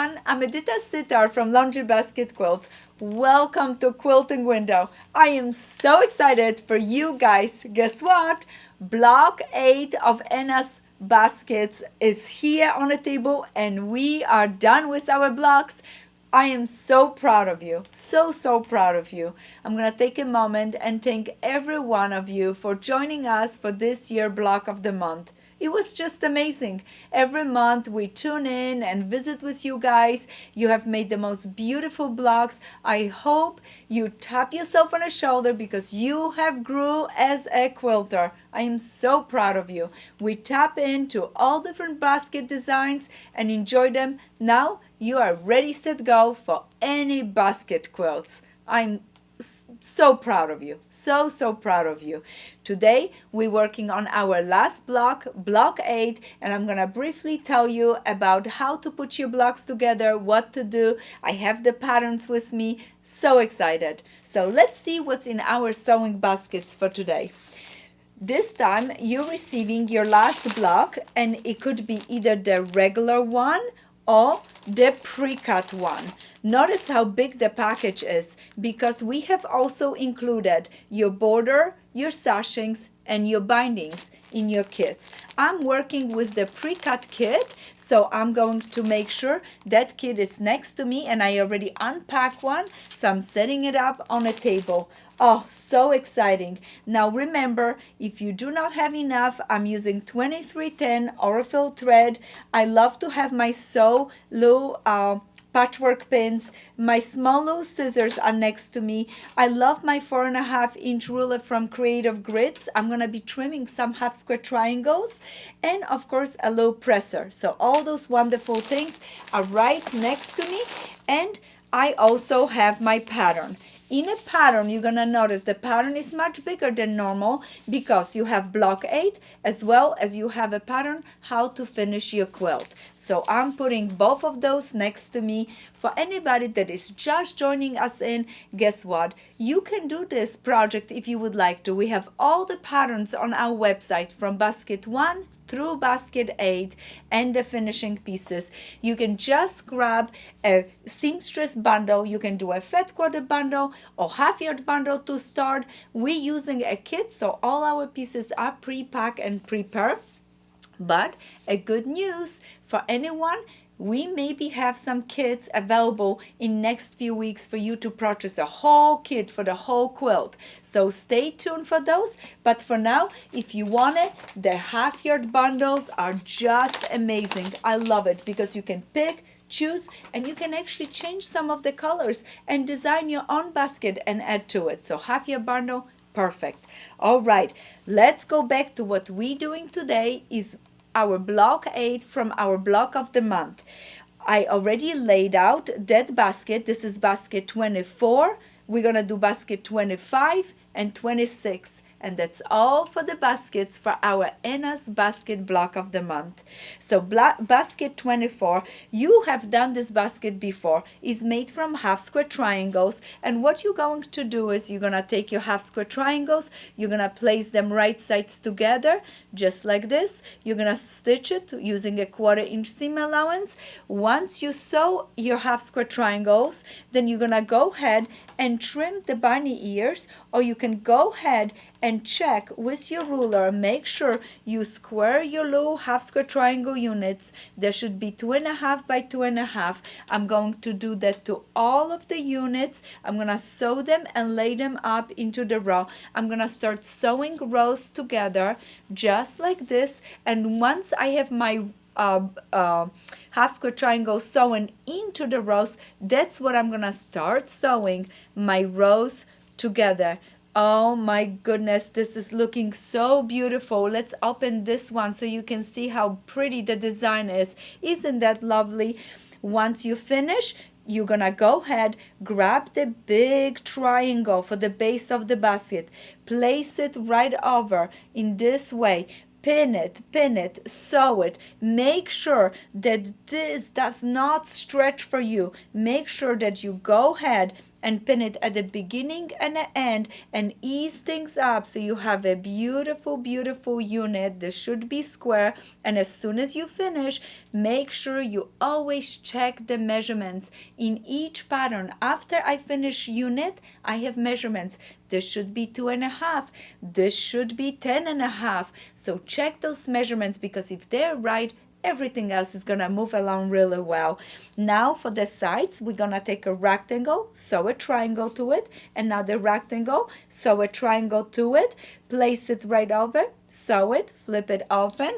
everyone, I'm Edyta from Laundry Basket Quilts. Welcome to Quilting Window. I am so excited for you guys. Guess what? Block 8 of Anna's baskets is here on the table and we are done with our blocks. I am so proud of you. So proud of you. I'm going to take a moment and thank every one of you for joining us for this year block of the month. It was just amazing. Every month we tune in and visit with you guys. You have made the most beautiful blocks. I hope you tap yourself on the shoulder because you have grew as a quilter. I am so proud of you. We tap into all different basket designs and enjoy them. Now you are ready, set, go for any basket quilts. I'm so proud of you. So proud of you. Today we're working on our last block, block 8, and I'm gonna briefly tell you about how to put your blocks together, what to do. I have the patterns with me. So excited. So let's see what's in our sewing baskets for today. This time you're receiving your last block, and it could be either the regular one or the pre-cut one. Notice how big the package is because we have also included your border, your sashings, and your bindings in your kits. I'm working with the pre-cut kit, so I'm going to make sure that kit is next to me, and I already unpacked one, so I'm setting it up on a table. Oh, so exciting. Now remember, if you do not have enough, I'm using 2310 Orifil thread. I love to have my sew low patchwork pins. My small low scissors are next to me. I love my 4.5-inch ruler from Creative Grids. I'm gonna be trimming some half square triangles and of course a low presser. So all those wonderful things are right next to me, and I also have my pattern. In a pattern, you're going to notice the pattern is much bigger than normal because you have block 8 as well as you have a pattern how to finish your quilt. So I'm putting both of those next to me. For anybody that is just joining us in, guess what? You can do this project if you would like to. We have all the patterns on our website from basket 1 through basket 8 and the finishing pieces. You can just grab a seamstress bundle. You can do a fat quarter bundle or half-yard bundle to start. We're using a kit, so all our pieces are pre-packed and prepared. But a good news for anyone, we maybe have some kits available in next few weeks for you to purchase a whole kit for the whole quilt. So stay tuned for those. But for now, if you want it, the half-yard bundles are just amazing. I love it because you can pick, choose, and you can actually change some of the colors and design your own basket and add to it. So half-yard bundle, perfect. All right, let's go back to what we're doing today is our block 8 from our block of the month. I already laid out that basket. This is basket 24. We're going to do basket 25 and 26. And that's all for the baskets for our Anna's basket block of the month. So basket 24, you have done this basket before, is made from half square triangles. And what you're going to do is you're going to take your half square triangles, you're going to place them right sides together, just like this. You're going to stitch it using a 1/4-inch seam allowance. Once you sew your half square triangles, then you're going to go ahead and trim the bunny ears, or you can go ahead and check with your ruler, make sure you square your little half square triangle units. There should be 2.5 by 2.5. I'm going to do that to all of the units. I'm gonna sew them and lay them up into the row. I'm gonna start sewing rows together just like this, and once I have my half square triangle sewn into the rows, that's what I'm gonna start sewing my rows together. Oh my goodness, this is looking so beautiful. Let's open this one so you can see how pretty the design is. Isn't that lovely? Once you finish, you're gonna go ahead, grab the big triangle for the base of the basket, place it right over in this way. Pin it, sew it. Make sure that this does not stretch for you. Make sure that you go ahead and pin it at the beginning and the end and ease things up so you have a beautiful, beautiful unit. This should be square, and as soon as you finish, make sure you always check the measurements in each pattern. After I finish unit, I have measurements. This should be 2.5. This should be 10.5. So check those measurements, because if they're right, everything else is gonna move along really well. Now for the sides, we're gonna take a rectangle, sew a triangle to it, another rectangle, sew a triangle to it, place it right over, sew it, flip it open.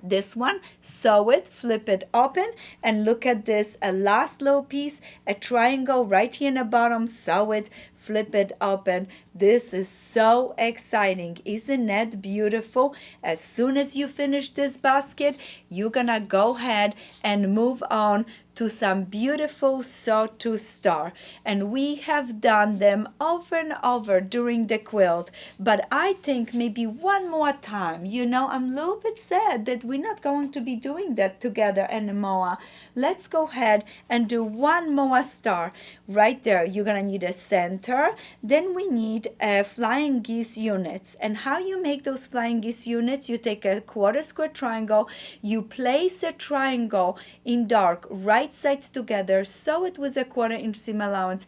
This one, sew it, flip it open, and look at this, a last little piece, a triangle right here in the bottom, sew it, flip it open. This is so exciting. Isn't that beautiful? As soon as you finish this basket, you're gonna go ahead and move on to some beautiful Sawtooth Star. And we have done them over and over during the quilt. But I think maybe one more time. You know, I'm a little bit sad that we're not going to be doing that together anymore. Let's go ahead and do one more star. Right there, you're gonna need a center. Then we need flying geese units. And how you make those flying geese units, you take a quarter square triangle, you place a triangle in dark right sides together, sew it with a 1/4 inch seam allowance,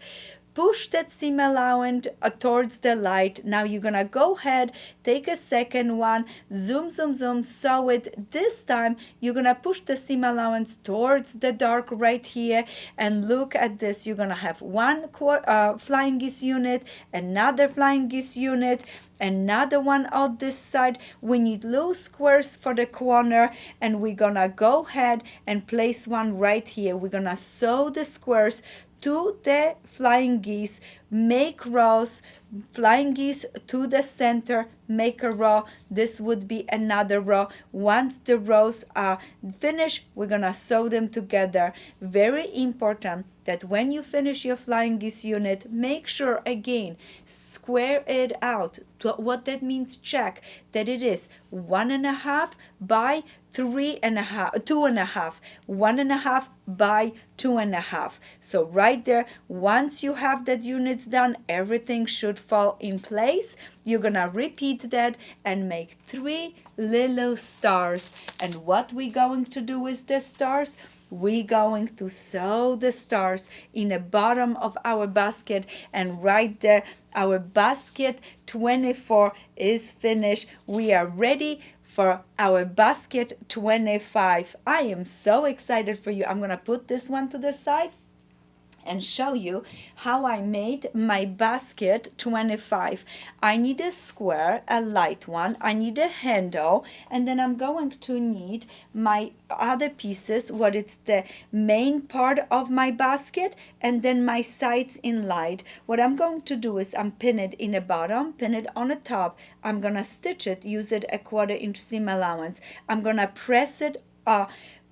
push that seam allowance towards the light. Now you're gonna go ahead, take a second one, zoom, zoom, zoom, sew it. This time you're gonna push the seam allowance towards the dark right here, and look at this. You're gonna have one flying geese unit, another flying geese unit, another on this side. We need little squares for the corner, and we're gonna go ahead and place one right here. We're gonna sew the squares to the flying geese, make rows, flying geese to the center, make a row. This would be another row. Once the rows are finished, we're gonna sew them together. Very important that when you finish your flying geese unit, make sure again, square it out. What that means, check that it is 1.5 by 3.5, 2.5, 1.5 by 2.5. So right there, once you have that units done, everything should fall in place. You're gonna repeat that and make 3 little stars. And what we going to do with the stars? We're going to sew the stars in the bottom of our basket, and right there, our basket 24 is finished. We are ready for our basket 25. I am so excited for you. I'm gonna put this one to the side and show you how I made my basket 25. I need a square, a light one. I need a handle, and then I'm going to need my other pieces, what it's the main part of my basket, and then my sides in light. What I'm going to do is I'm pin it in the bottom, pin it on the top. I'm gonna stitch it, use it a 1/4 inch seam allowance. I'm gonna press it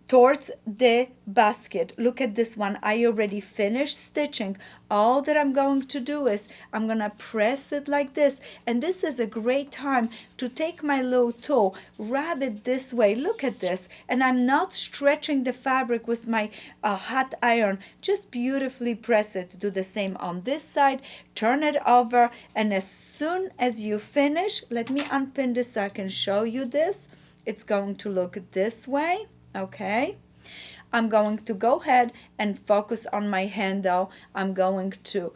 towards the basket. Look at this one. I already finished stitching. All that I'm going to do is I'm gonna press it like this, and this is a great time to take my little tool, wrap it this way. Look at this, and I'm not stretching the fabric with my hot iron. Just beautifully press it. Do the same on this side, turn it over, and as soon as you finish, let me unpin this so I can show you this. It's going to look this way. Okay, I'm going to go ahead and focus on my handle. I'm going to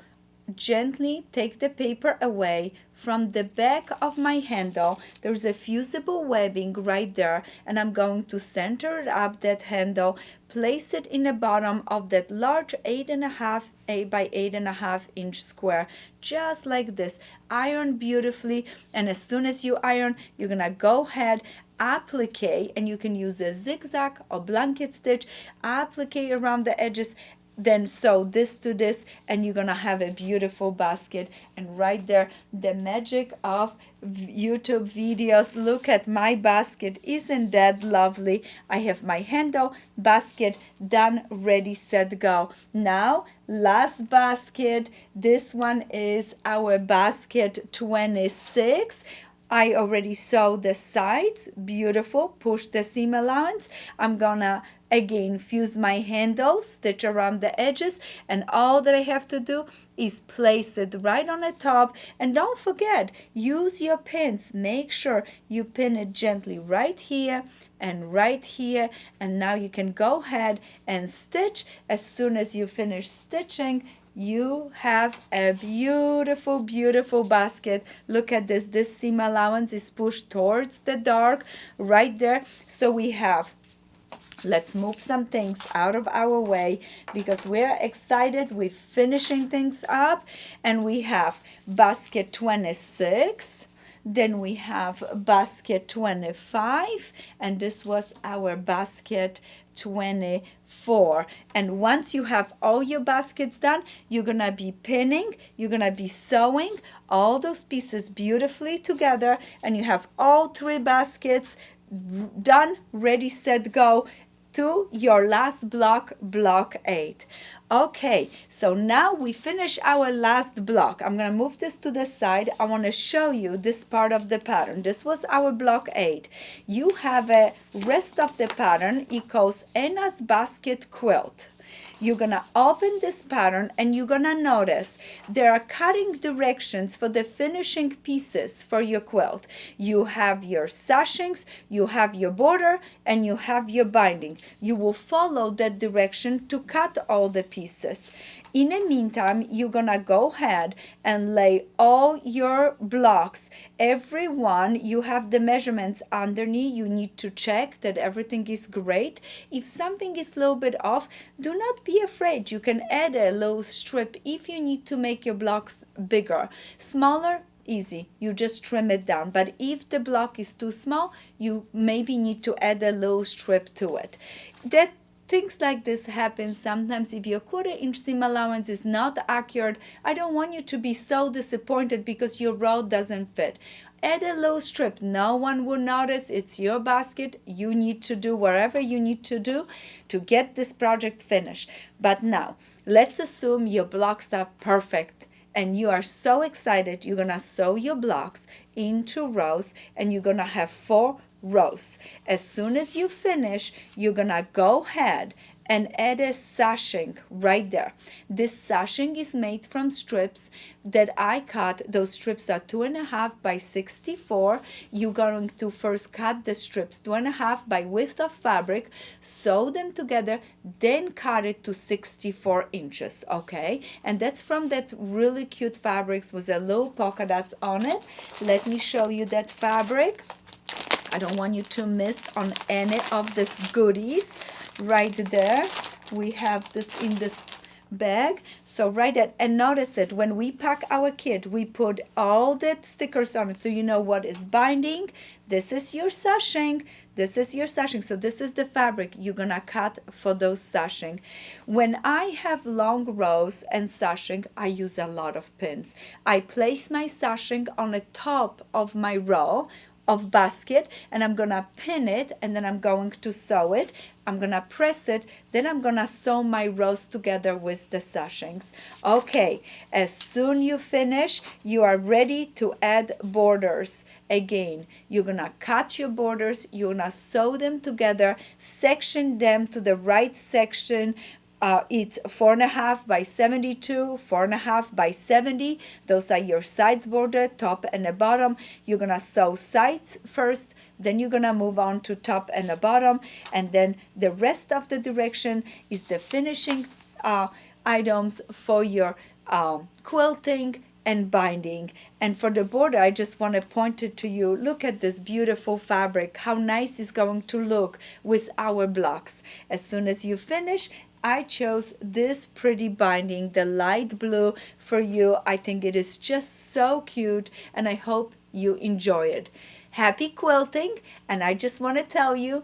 gently take the paper away from the back of my handle. There's a fusible webbing right there, and I'm going to center up that handle, place it in the bottom of that large 8.5 by 8.5 inch square, just like this. Iron beautifully, and as soon as you iron, you're gonna go ahead, applique, and you can use a zigzag or blanket stitch, applique around the edges, then sew this to this, and you're gonna have a beautiful basket. And right there, the magic of YouTube videos. Look at my basket. Isn't that lovely? I have my handle, basket done, ready, set, go. Now last basket. This one is our basket 26. I already sewed the sides, beautiful, push the seam allowance. I'm gonna again fuse my handle, stitch around the edges, and all that I have to do is place it right on the top. And don't forget, use your pins. Make sure you pin it gently right here and right here, and now you can go ahead and stitch. As soon as you finish stitching, you have a beautiful, beautiful basket. Look at this. This seam allowance is pushed towards the dark right there. So we have, let's move some things out of our way because we're excited with finishing things up. And we have basket 26. Then we have basket 25, and this was our basket 24. And once you have all your baskets done, you're gonna be pinning, you're gonna be sewing all those pieces beautifully together, and you have all 3 baskets done, ready, set, go to your last block, block 8. Okay, so now we finish our last block. I'm gonna move this to the side. I want to show you this part of the pattern. This was our block 8. You have a rest of the pattern equals Anna's basket quilt. You're gonna open this pattern and you're gonna notice there are cutting directions for the finishing pieces for your quilt. You have your sashings, you have your border, and you have your binding. You will follow that direction to cut all the pieces. In the meantime, you're gonna go ahead and lay all your blocks. Every one, you have the measurements underneath. You need to check that everything is great. If something is a little bit off, do not be afraid. You can add a little strip if you need to make your blocks bigger. Smaller, easy. You just trim it down. But if the block is too small, you maybe need to add a little strip to it. Things like this happen sometimes. If your 1/4-inch seam allowance is not accurate, I don't want you to be so disappointed because your row doesn't fit. Add a little strip. No one will notice. It's your basket. You need to do whatever you need to do to get this project finished. But now, let's assume your blocks are perfect and you are so excited. You're going to sew your blocks into rows and you're going to have 4 rows. As soon as you finish, you're gonna go ahead and add a sashing right there. This sashing is made from strips that I cut. Those strips are 2.5 by 64. You're going to first cut the strips 2.5 by width of fabric, sew them together, then cut it to 64 inches, okay? And that's from that really cute fabrics with a little polka dots on it. Let me show you that fabric. I don't want you to miss on any of these goodies. Right there, we have this in this bag. So right there, and notice it, when we pack our kit, we put all the stickers on it so you know what is binding. This is your sashing. This is your sashing. So this is the fabric you're gonna cut for those sashing. When I have long rows and sashing, I use a lot of pins. I place my sashing on the top of my row of basket, and I'm gonna pin it, and then I'm going to sew it. I'm gonna press it, then I'm gonna sew my rows together with the sashings. Okay, as soon you finish, you are ready to add borders. Again, you're gonna cut your borders, you're gonna sew them together, section them to the right section. It's 4.5 by 72, 4.5 by 70. Those are your sides border, top and the bottom. You're gonna sew sides first, then you're gonna move on to top and the bottom, and then the rest of the direction is the finishing items for your quilting and binding. And for the border, I just want to point it to you. Look at this beautiful fabric, how nice it's going to look with our blocks. As soon as you finish, I chose this pretty binding, the light blue, for you. I think it is just so cute, and I hope you enjoy it. Happy quilting, and I just want to tell you,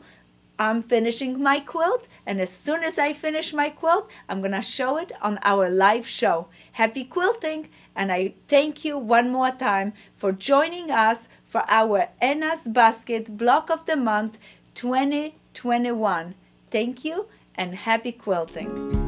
I'm finishing my quilt, and as soon as I finish my quilt, I'm gonna show it on our live show. Happy quilting, and I thank you one more time for joining us for our Anna's Basket Block of the Month 2021. Thank you, and happy quilting.